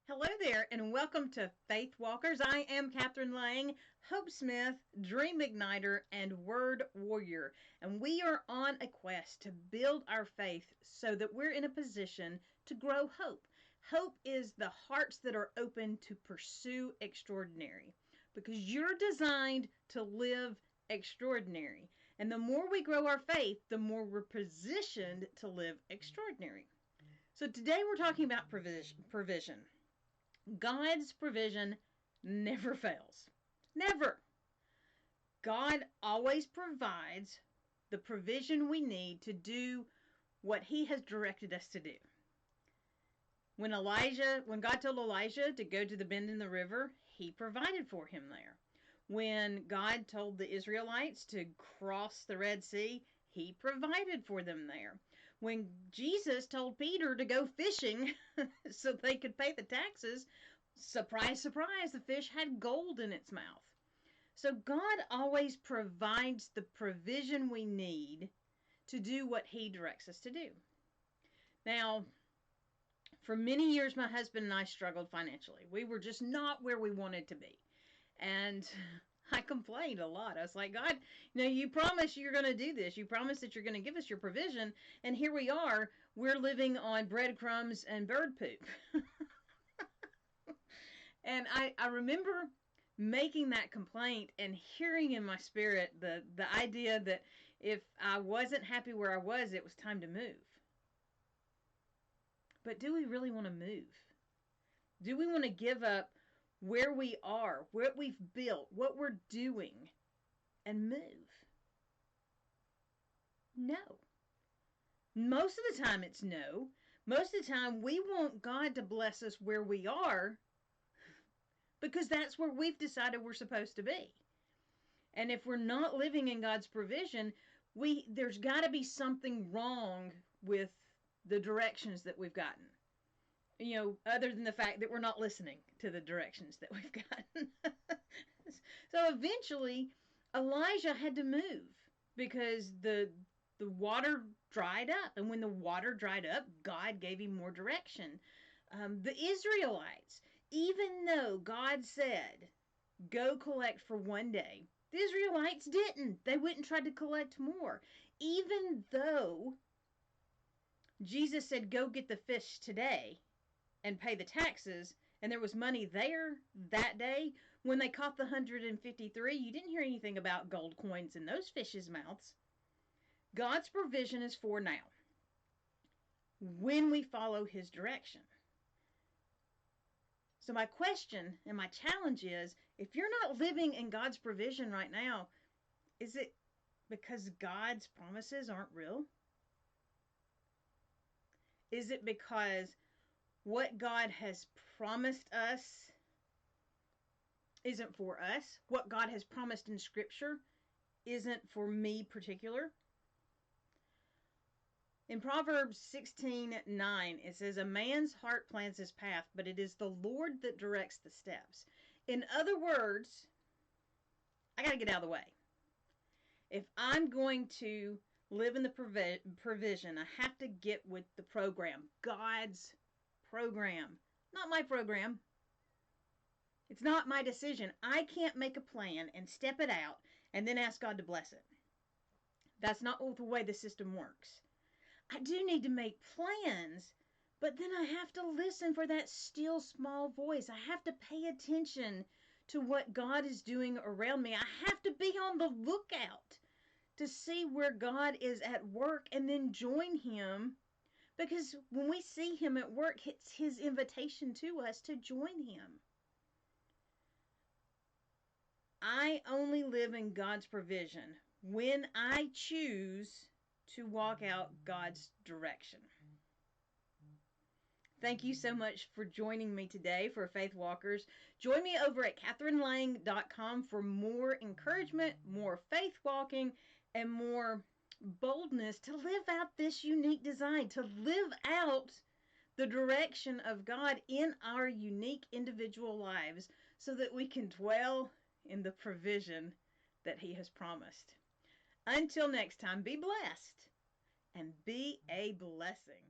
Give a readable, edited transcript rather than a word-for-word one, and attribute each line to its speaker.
Speaker 1: Hello there, and welcome to Faith Walkers. I am Kathryn Lang, Hope Smith, Dream Igniter, and Word Warrior. And we are on a quest to build our faith so that we're in a position to grow hope. Hope is the hearts that are open to pursue extraordinary, because you're designed to live extraordinary. And the more we grow our faith, the more we're positioned to live extraordinary. So today we're talking about provision. God's provision never fails. Never. God always provides the provision we need to do what he has directed us to do. When God told Elijah to go to the bend in the river, he provided for him there. When God told the Israelites to cross the Red Sea, he provided for them there. When Jesus told Peter to go fishing so they could pay the taxes, surprise, surprise, the fish had gold in its mouth. So God always provides the provision we need to do what he directs us to do. Now, for many years, my husband and I struggled financially. We were just not where we wanted to be. And I complained a lot. I was like, God, you promised you're going to do this. You promised that you're going to give us your provision. And here we are. We're living on breadcrumbs and bird poop. And I remember making that complaint and hearing in my spirit the idea that if I wasn't happy where I was, it was time to move. But do we really want to move? Do we want to give up where we are, what we've built, what we're doing, and move? No. Most of the time it's no. Most of the time we want God to bless us where we are because that's where we've decided we're supposed to be. And if we're not living in God's provision, there's got to be something wrong with the directions that we've gotten. Other than the fact that we're not listening to the directions that we've gotten. So eventually, Elijah had to move because the water dried up. And when the water dried up, God gave him more direction. The Israelites, even though God said, go collect for one day, the Israelites didn't. They went and tried to collect more. Even though Jesus said, go get the fish today and pay the taxes, and there was money there that day, when they caught the 153, you didn't hear anything about gold coins in those fishes' mouths. God's provision is for now, when we follow his direction. So my question and my challenge is, if you're not living in God's provision right now, is it because God's promises aren't real? Is it because what God has promised us isn't for us? What God has promised in Scripture isn't for me particular? In Proverbs 16:9, it says, a man's heart plans his path, but it is the Lord that directs the steps. In other words, I got to get out of the way. If I'm going to live in the provision, I have to get with the program. God's program. Not my program. It's not my decision. I can't make a plan and step it out and then ask God to bless it. That's not the way the system works. I do need to make plans, but then I have to listen for that still small voice. I have to pay attention to what God is doing around me. I have to be on the lookout to see where God is at work and then join him, because when we see him at work, it's his invitation to us to join him. I only live in God's provision when I choose to walk out God's direction. Thank you so much for joining me today for Faith Walkers. Join me over at KathrynLang.com for more encouragement, more faith walking, and more boldness to live out this unique design, to live out the direction of God in our unique individual lives so that we can dwell in the provision that he has promised. Until next time, be blessed and be a blessing.